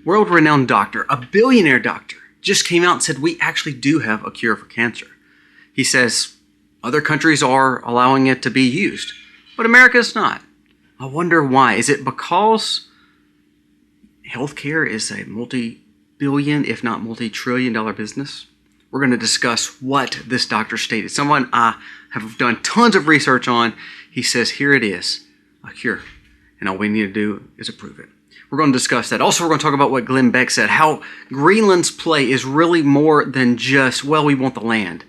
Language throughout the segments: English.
world-renowned doctor, a billionaire doctor, just came out and said we actually do have a cure for cancer. He says other countries are allowing it to be used, but America is not. I wonder why. Is it because healthcare is a multi-billion, if not multi-trillion-dollar business? We're going to discuss what this doctor stated. Someone I have done tons of research on. He says, here it is, a cure. And all we need to do is approve it. We're going to discuss that. Also, we're going to talk about what Beck said, how Greenland's play is really more than just, well, we want the land.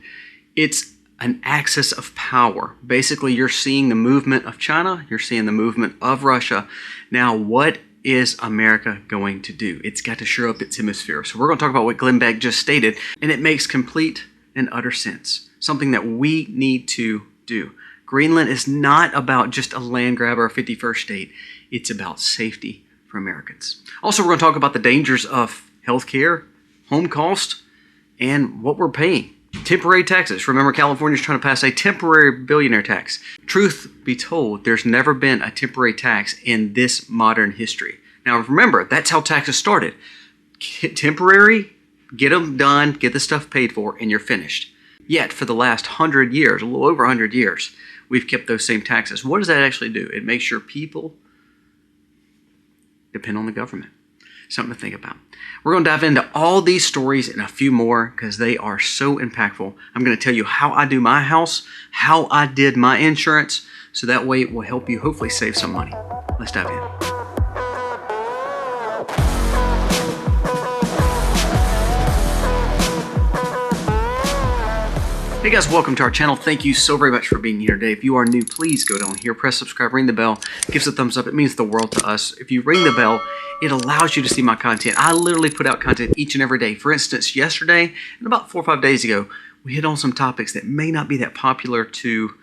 It's an axis of power. Basically, you're seeing the movement of China. You're seeing the movement of Russia. Now, what is America going to do? It's got to shore up its hemisphere. So we're going to talk about what Beck just stated, and it makes complete and utter sense. Something that we need to do. Greenland is not about just a land grab or a 51st state. It's about safety for Americans. Also, we're going to talk about the dangers of healthcare, home cost, and what we're paying. Temporary taxes. Remember, California is trying to pass a temporary billionaire tax. Truth be told, there's never been a temporary tax in this modern history. Now, remember, that's how taxes started. Temporary, get them done, get the stuff paid for, and you're finished. Yet, for the last 100 years, a little over 100 years, we've kept those same taxes. What does that actually do? It makes sure people depend on the government. Something to think about. We're going to dive into all these stories and a few more because they are so impactful. I'm going to tell you how I do my house, how I did my insurance, so that way it will help you hopefully save some money. Let's dive in. Hey guys, welcome to our channel. Thank you so very much for being here today. If you are new, please go down here, press subscribe, ring the bell, give us a thumbs up. It means the world to us. If you ring the bell, it allows you to see my content. I literally put out content each and every day. For instance, yesterday and about 4 or 5 days ago, we hit on some topics that may not be that popular to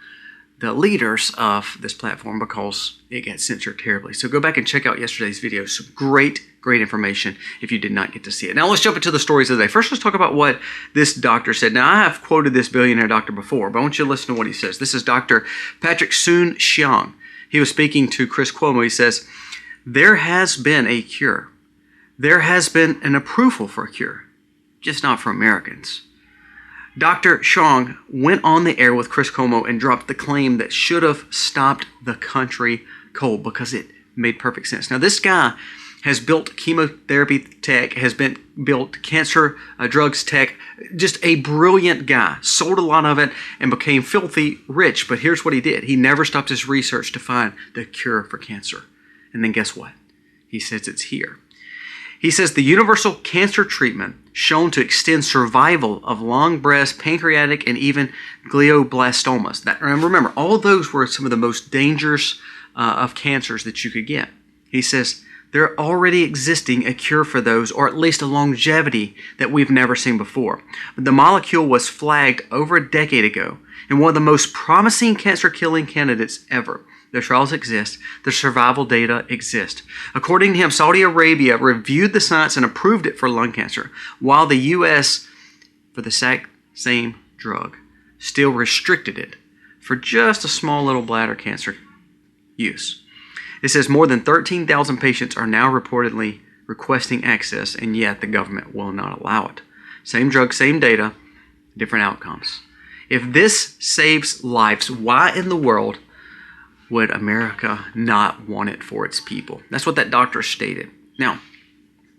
the leaders of this platform because it got censored terribly. So go back and check out yesterday's video. Some great information if you did not get to see it. Now let's jump into the stories of the day. First, let's talk about what this doctor said. Now, I have quoted this billionaire doctor before, but I want you to listen to what he says. This is Dr. Patrick Soon-Shiong. He was speaking to Chris Cuomo. He says, there has been a cure. There has been an approval for a cure, just not for Americans. Dr. Shiong went on the air with Chris Cuomo and dropped the claim that should have stopped the country cold because it made perfect sense. Now, this guy has built chemotherapy tech, has built cancer drugs tech, just a brilliant guy, sold a lot of it and became filthy rich. But here's what he did. He never stopped his research to find the cure for cancer. And then guess what? He says it's here. He says the universal cancer treatment shown to extend survival of lung, breast, pancreatic, and even glioblastomas. And remember, all of those were some of the most dangerous of cancers that you could get. He says there already existing a cure for those, or at least a longevity that we've never seen before. The molecule was flagged over a decade ago and one of the most promising cancer-killing candidates ever. The trials exist. The survival data exist. According to him, Saudi Arabia reviewed the science and approved it for lung cancer, while the U.S., for the same drug, still restricted it for just a small little bladder cancer use. It says more than 13,000 patients are now reportedly requesting access, and yet the government will not allow it. Same drug, same data, different outcomes. If this saves lives, why in the world would America not want it for its people? That's what that doctor stated. Now,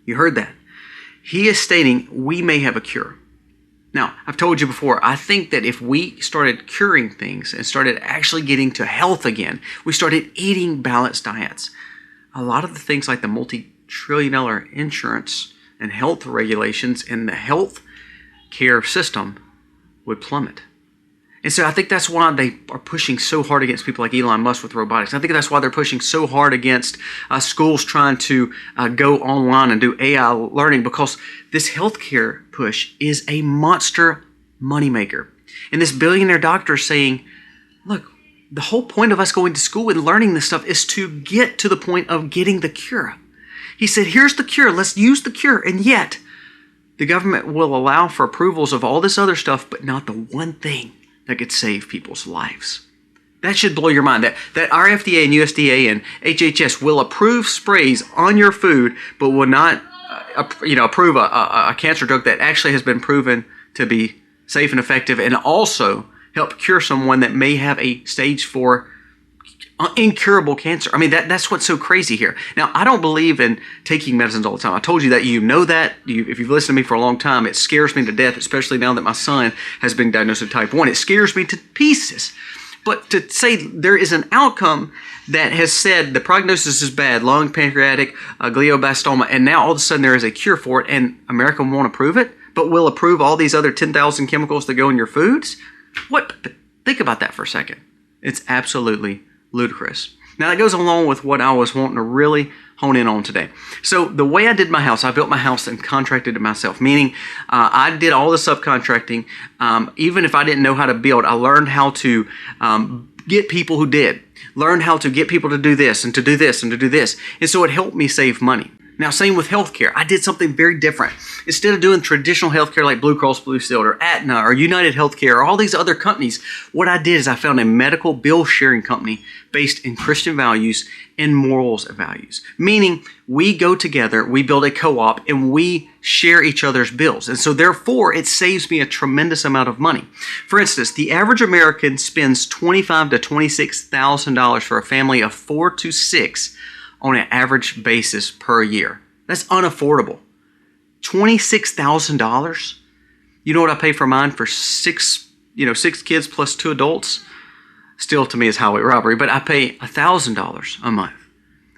you heard that. He is stating we may have a cure. Now, I've told you before, I think that if we started curing things and started actually getting to health again, we started eating balanced diets, a lot of the things like the multi-trillion-dollar insurance and health regulations in the health care system would plummet. And so I think that's why they are pushing so hard against people like Elon Musk with robotics. I think that's why they're pushing so hard against schools trying to go online and do AI learning, because this healthcare push is a monster moneymaker. And this billionaire doctor is saying, look, the whole point of us going to school and learning this stuff is to get to the point of getting the cure. He said, here's the cure. Let's use the cure. And yet, the government will allow for approvals of all this other stuff, but not the one thing that could save people's lives. That should blow your mind. That our FDA and USDA and HHS will approve sprays on your food, but will not approve a cancer drug that actually has been proven to be safe and effective, and also help cure someone that may have a stage 4 incurable cancer. I mean, that's what's so crazy here. Now, I don't believe in taking medicines all the time. I told you that. You know that. If you've listened to me for a long time, it scares me to death, especially now that my son has been diagnosed with type 1. It scares me to pieces. But to say there is an outcome that has said the prognosis is bad, lung, pancreatic, glioblastoma, and now all of a sudden there is a cure for it, and America won't approve it, but will approve all these other 10,000 chemicals that go in your foods? What? Think about that for a second. It's absolutely ludicrous. Now, that goes along with what I was wanting to really hone in on today. So the way I did my house, I built my house and contracted it myself, meaning I did all the subcontracting. Even if I didn't know how to build, I learned how to get people who did, learned how to get people to do this and to do this and to do this. And so it helped me save money. Now, same with healthcare. I did something very different. Instead of doing traditional healthcare like Blue Cross Blue Shield or Aetna or United Healthcare or all these other companies, what I did is I found a medical bill sharing company based in Christian values and morals and values. Meaning, we go together, we build a co-op, and we share each other's bills. And so therefore, it saves me a tremendous amount of money. For instance, the average American spends $25,000 to $26,000 for a family of 4 to 6 on an average basis per year. That's unaffordable. $26,000? You know what I pay for mine for six kids plus 2 adults? Still, to me, is highway robbery, but I pay $1,000 a month.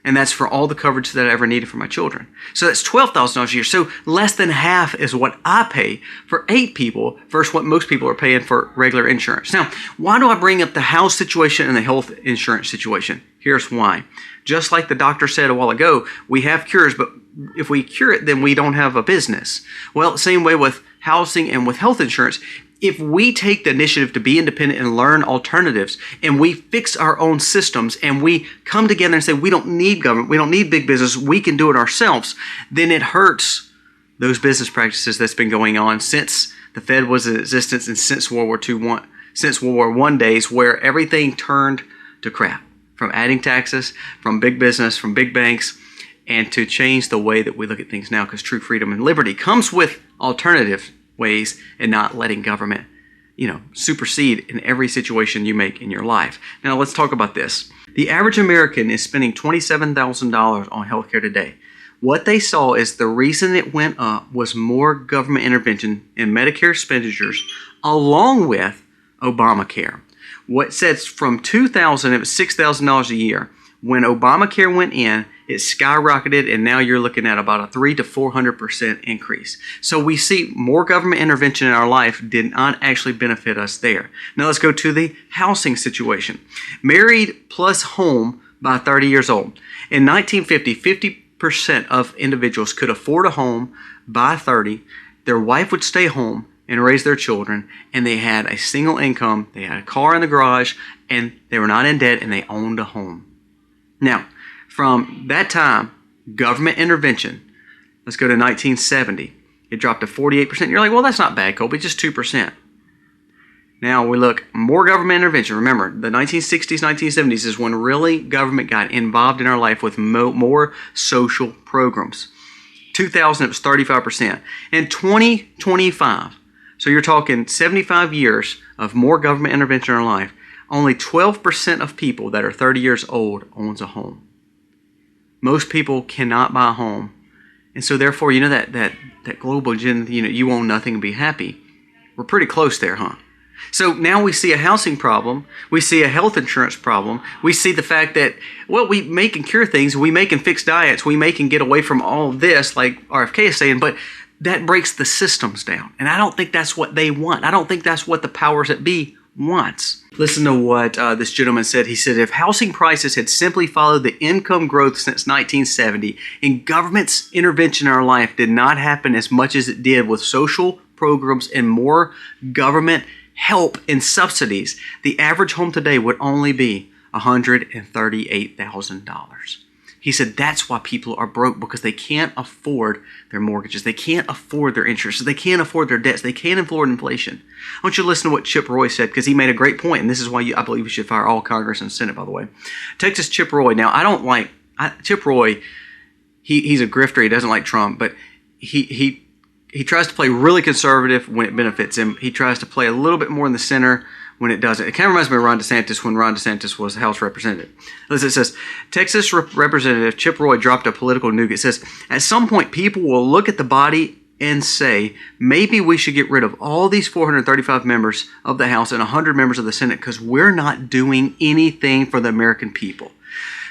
And that's for all the coverage that I ever needed for my children. So that's $12,000 a year. So less than half is what I pay for 8 people versus what most people are paying for regular insurance. Now, why do I bring up the house situation and the health insurance situation? Here's why. Just like the doctor said a while ago, we have cures, but if we cure it, then we don't have a business. Well, same way with housing and with health insurance. If we take the initiative to be independent and learn alternatives, and we fix our own systems, and we come together and say, we don't need government, we don't need big business, we can do it ourselves, then it hurts those business practices that's been going on since the Fed was in existence and since World War I days, where everything turned to crap. From adding taxes, from big business, from big banks, and to change the way that we look at things now, because true freedom and liberty comes with alternative ways and not letting government, supersede in every situation you make in your life. Now, let's talk about this. The average American is spending $27,000 on healthcare today. What they saw is the reason it went up was more government intervention in Medicare expenditures along with Obamacare. What says from $2,000, it was $6,000 a year. When Obamacare went in, it skyrocketed, and now you're looking at about a 300% to 400% increase. So we see more government intervention in our life did not actually benefit us there. Now let's go to the housing situation. Married plus home by 30 years old. In 1950, 50% of individuals could afford a home by 30. Their wife would stay home and raise their children, and they had a single income, they had a car in the garage, and they were not in debt, and they owned a home. Now, from that time, government intervention, let's go to 1970, it dropped to 48%. You're like, well, that's not bad, Colby, just 2%. Now we look, more government intervention. Remember, the 1960s, 1970s is when really government got involved in our life with more social programs. 2000, it was 35%. In 2025, so you're talking 75 years of more government intervention in our life, only 12% of people that are 30 years old owns a home. Most people cannot buy a home. And so therefore, that global agenda, you own nothing and be happy. We're pretty close there, huh? So now we see a housing problem. We see a health insurance problem. We see the fact that, well, we make and cure things. We make and fix diets. We make and get away from all of this, like RFK is saying, but that breaks the systems down. And I don't think that's what they want. I don't think that's what the powers that be wants. Listen to what this gentleman said. He said, if housing prices had simply followed the income growth since 1970 and government's intervention in our life did not happen as much as it did with social programs and more government help and subsidies, the average home today would only be $138,000. He said that's why people are broke, because they can't afford their mortgages. They can't afford their insurance. They can't afford their debts. They can't afford inflation. I want you to listen to what Chip Roy said, because he made a great point, and this is why I believe we should fire all Congress and Senate, by the way. Texas Chip Roy. Now, Chip Roy he's a grifter. He doesn't like Trump, but he tries to play really conservative when it benefits him. He tries to play a little bit more in the center when it doesn't. It kind of reminds me of Ron DeSantis when Ron DeSantis was House Representative. As it says, Texas Representative Chip Roy dropped a political nuke. It says, at some point, people will look at the body and say, maybe we should get rid of all these 435 members of the House and 100 members of the Senate because we're not doing anything for the American people.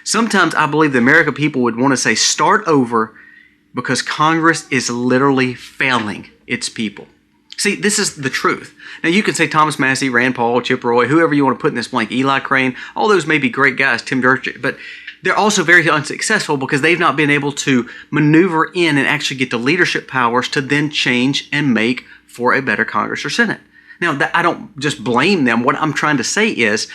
Sometimes I believe the American people would want to say, start over, because Congress is literally failing its people. See, this is the truth. Now, you can say Thomas Massey, Rand Paul, Chip Roy, whoever you want to put in this blank, Eli Crane, all those may be great guys, Tim Burchett, but they're also very unsuccessful because they've not been able to maneuver in and actually get the leadership powers to then change and make for a better Congress or Senate. Now, I don't just blame them. What I'm trying to say is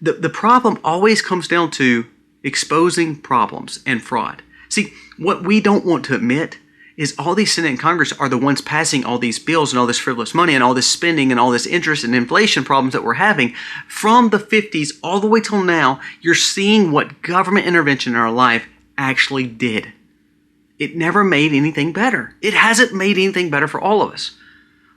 the problem always comes down to exposing problems and fraud. See, what we don't want to admit is all these Senate and Congress are the ones passing all these bills and all this frivolous money and all this spending and all this interest and inflation problems that we're having from the 50s all the way till now. You're seeing what government intervention in our life actually did. It never made anything better. It hasn't made anything better for all of us.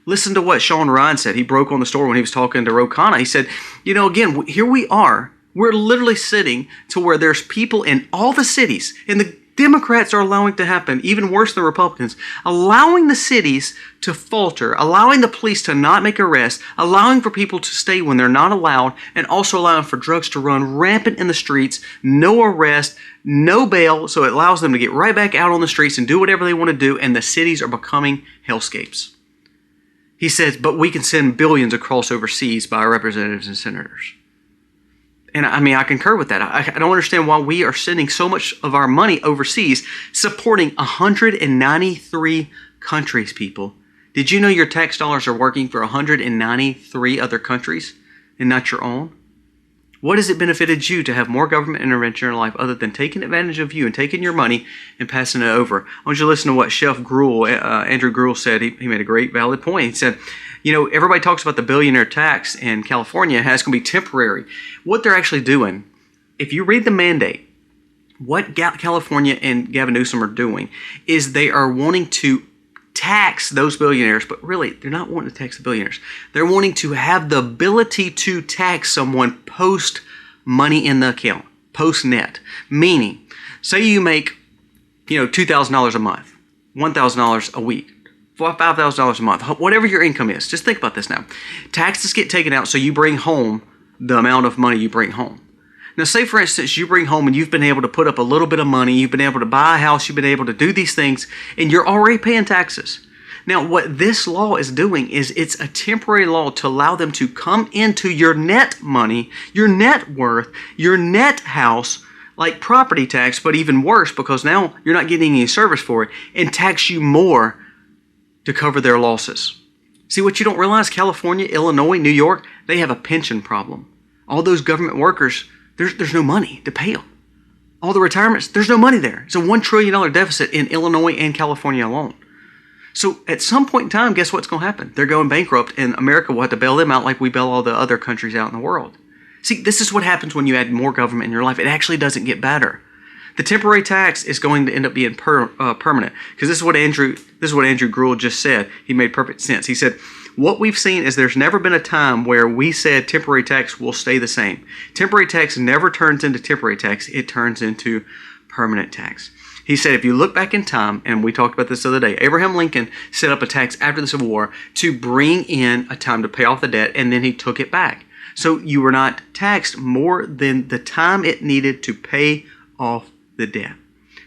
Listen to what Sean Ryan said. He broke on the story when he was talking to Ro Khanna. He said, again, here we are. We're literally sitting to where there's people in all the cities, and the Democrats are allowing it to happen, even worse than Republicans, allowing the cities to falter, allowing the police to not make arrests, allowing for people to stay when they're not allowed, and also allowing for drugs to run rampant in the streets, no arrest, no bail, so it allows them to get right back out on the streets and do whatever they want to do, and the cities are becoming hellscapes. He says, but we can send billions across overseas by our representatives and senators. And I concur with that. I don't understand why we are sending so much of our money overseas, supporting 193 countries, people. Did you know your tax dollars are working for 193 other countries and not your own? What has it benefited you to have more government intervention in your life other than taking advantage of you and taking your money and passing it over? I want you to listen to what Chef Gruel, Andrew Gruel said. He made a great, valid point. He said, everybody talks about the billionaire tax in California and how it's going to be temporary. What they're actually doing, if you read the mandate, what California and Gavin Newsom are doing is they are wanting to tax those billionaires, but really, they're not wanting to tax the billionaires. They're wanting to have the ability to tax someone post money in the account, post net. Meaning, say you make, $2,000 a month, $1,000 a week, $5,000 a month, whatever your income is. Just think about this now. Taxes get taken out so you bring home the amount of money you bring home. Now, say, for instance, you bring home and you've been able to put up a little bit of money, you've been able to buy a house, you've been able to do these things, and you're already paying taxes. Now, what this law is doing is it's a temporary law to allow them to come into your net money, your net worth, your net house, like property tax, but even worse because now you're not getting any service for it, and tax you more to cover their losses. See, what you don't realize, California, Illinois, New York, they have a pension problem. All those government workers, there's no money to pay them. All the retirements, there's no money there. It's a $1 trillion deficit in Illinois and California alone. So at some point in time, guess what's going to happen? They're going bankrupt, and America will have to bail them out like we bail all the other countries out in the world. See, this is what happens when you add more government in your life. It actually doesn't get better. The temporary tax is going to end up being permanent, because this is what Andrew Gruel just said. He made perfect sense. He said, what we've seen is there's never been a time where we said temporary tax will stay the same. Temporary tax never turns into temporary tax. It turns into permanent tax. He said, if you look back in time, and we talked about this the other day, Abraham Lincoln set up a tax after the Civil War to bring in a time to pay off the debt, and then he took it back. So you were not taxed more than the time it needed to pay off the debt.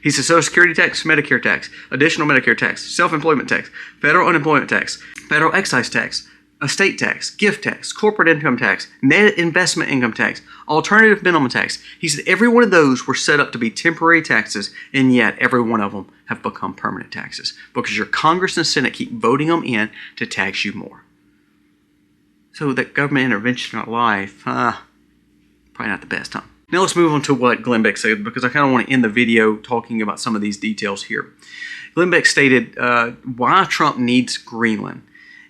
He says Social Security tax, Medicare tax, additional Medicare tax, self-employment tax, federal unemployment tax, federal excise tax, estate tax, gift tax, corporate income tax, net investment income tax, alternative minimum tax. He said every one of those were set up to be temporary taxes, and yet every one of them have become permanent taxes because your Congress and Senate keep voting them in to tax you more. So that government intervention in our life, probably not the best, huh? Now let's move on to what Glenn Beck said, because I kind of want to end the video talking about some of these details here. Glenn Beck stated why Trump needs Greenland.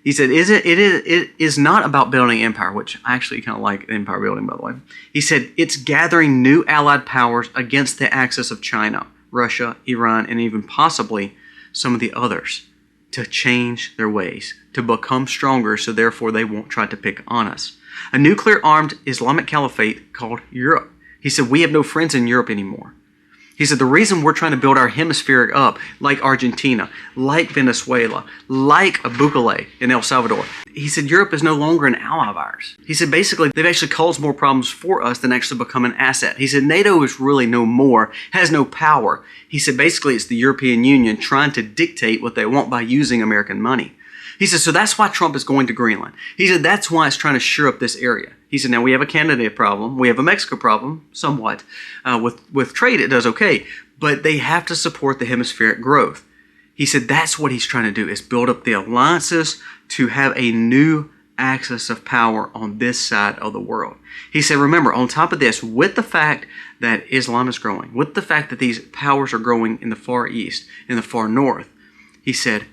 He said, it is not about building empire, which I actually kind of like empire building, by the way. He said, it's gathering new allied powers against the axis of China, Russia, Iran, and even possibly some of the others to change their ways, to become stronger, so therefore they won't try to pick on us. A nuclear-armed Islamic caliphate called Europe. He said, we have no friends in Europe anymore. He said, the reason we're trying to build our hemisphere up, like Argentina, like Venezuela, like Bukele in El Salvador, he said, Europe is no longer an ally of ours. He said, basically, they've actually caused more problems for us than actually become an asset. He said, NATO is really no more, has no power. He said, basically, it's the European Union trying to dictate what they want by using American money. He said, so that's why Trump is going to Greenland. He said, that's why it's trying to shore up this area. He said, now we have a Canada problem. We have a Mexico problem, somewhat. With trade, it does okay. But they have to support the hemispheric growth. He said, that's what he's trying to do, is build up the alliances to have a new axis of power on this side of the world. He said, remember, on top of this, with the fact that Islam is growing, with the fact that these powers are growing in the Far East, in the Far North, he said,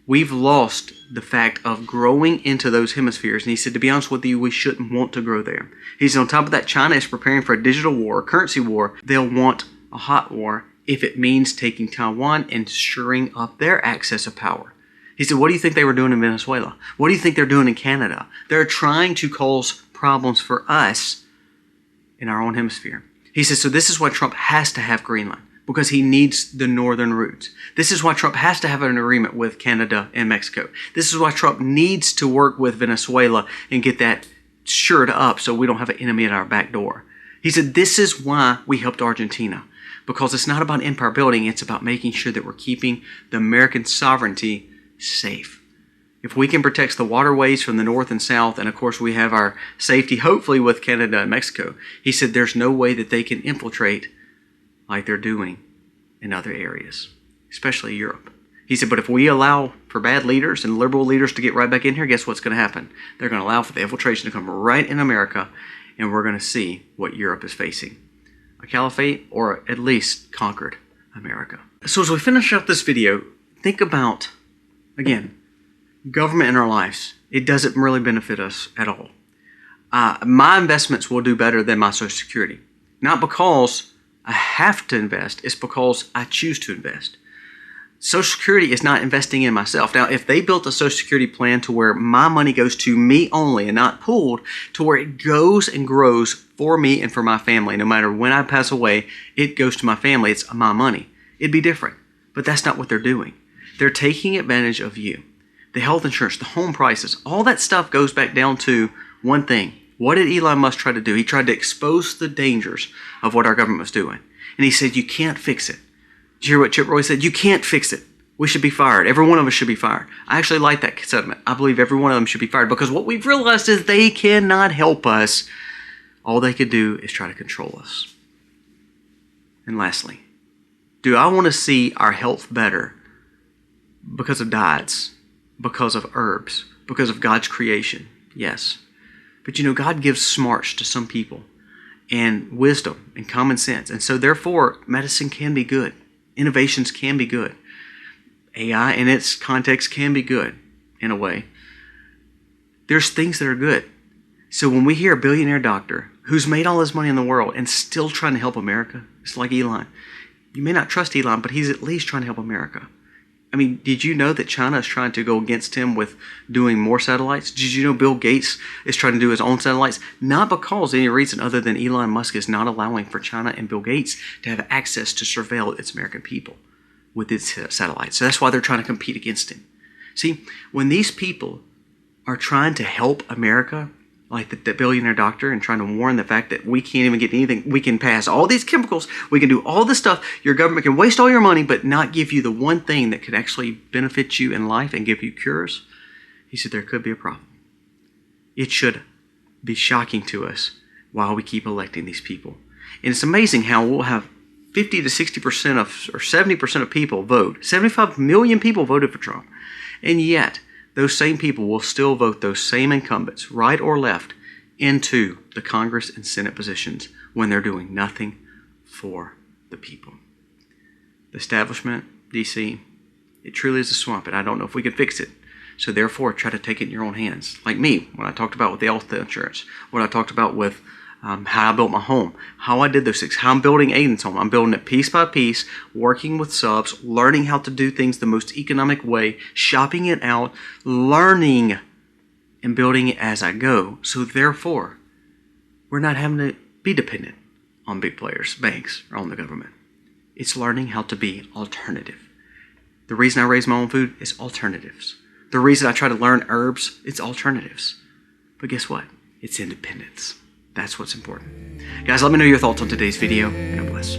we've lost the fact of growing into those hemispheres. And he said, to be honest with you, we shouldn't want to grow there. He said, on top of that, China is preparing for a digital war, a currency war. They'll want a hot war if it means taking Taiwan and shoring up their access of power. He said, what do you think they were doing in Venezuela? What do you think they're doing in Canada? They're trying to cause problems for us in our own hemisphere. He said, so this is why Trump has to have Greenland, because he needs the northern routes. This is why Trump has to have an agreement with Canada and Mexico. This is why Trump needs to work with Venezuela and get that shored up so we don't have an enemy at our back door. He said, this is why we helped Argentina, because it's not about empire building, it's about making sure that we're keeping the American sovereignty safe. If we can protect the waterways from the north and south, and of course we have our safety hopefully with Canada and Mexico, he said there's no way that they can infiltrate like they're doing in other areas, especially Europe. He said, but if we allow for bad leaders and liberal leaders to get right back in here, guess what's going to happen? They're going to allow for the infiltration to come right in America, and we're going to see what Europe is facing. A caliphate, or at least conquered America. So as we finish up this video, think about, again, government in our lives. It doesn't really benefit us at all. My investments will do better than my Social Security. Not because I have to invest, it's because I choose to invest. Social Security is not investing in myself. Now, if they built a Social Security plan to where my money goes to me only and not pooled, to where it goes and grows for me and for my family, no matter when I pass away, it goes to my family, it's my money, it'd be different. But that's not what they're doing. They're taking advantage of you. The health insurance, the home prices, all that stuff goes back down to one thing. What did Elon Musk try to do? He tried to expose the dangers of what our government was doing. And he said, you can't fix it. Did you hear what Chip Roy said? You can't fix it. We should be fired. Every one of us should be fired. I actually like that sentiment. I believe every one of them should be fired, because what we've realized is they cannot help us. All they could do is try to control us. And lastly, do I want to see our health better because of diets, because of herbs, because of God's creation? Yes. But you know, God gives smarts to some people, and wisdom and common sense. And so therefore, medicine can be good. Innovations can be good. AI in its context can be good in a way. There's things that are good. So when we hear a billionaire doctor who's made all his money in the world and still trying to help America, it's like Elon. You may not trust Elon, but he's at least trying to help America. I mean, did you know that China is trying to go against him with doing more satellites? Did you know Bill Gates is trying to do his own satellites? Not because of any reason other than Elon Musk is not allowing for China and Bill Gates to have access to surveil its American people with its satellites. So that's why they're trying to compete against him. See, when these people are trying to help America, like the billionaire doctor, and trying to warn the fact that we can't even get anything, we can pass all these chemicals, we can do all this stuff, your government can waste all your money, but not give you the one thing that could actually benefit you in life and give you cures, he said there could be a problem. It should be shocking to us while we keep electing these people. And it's amazing how we'll have 50 to 60% of, or 70% of people vote. 75 million people voted for Trump. And yet, those same people will still vote those same incumbents, right or left, into the Congress and Senate positions when they're doing nothing for the people. The establishment, D.C., it truly is a swamp, and I don't know if we can fix it. So therefore, try to take it in your own hands. Like me, when I talked about with the health insurance, what I talked about with how I built my home, how I did those things, how I'm building Aiden's home. I'm building it piece by piece, working with subs, learning how to do things the most economic way, shopping it out, learning and building it as I go. So therefore, we're not having to be dependent on big players, banks, or on the government. It's learning how to be alternative. The reason I raise my own food is alternatives. The reason I try to learn herbs, it's alternatives. But guess what? It's independence. That's what's important. Guys, let me know your thoughts on today's video. God bless.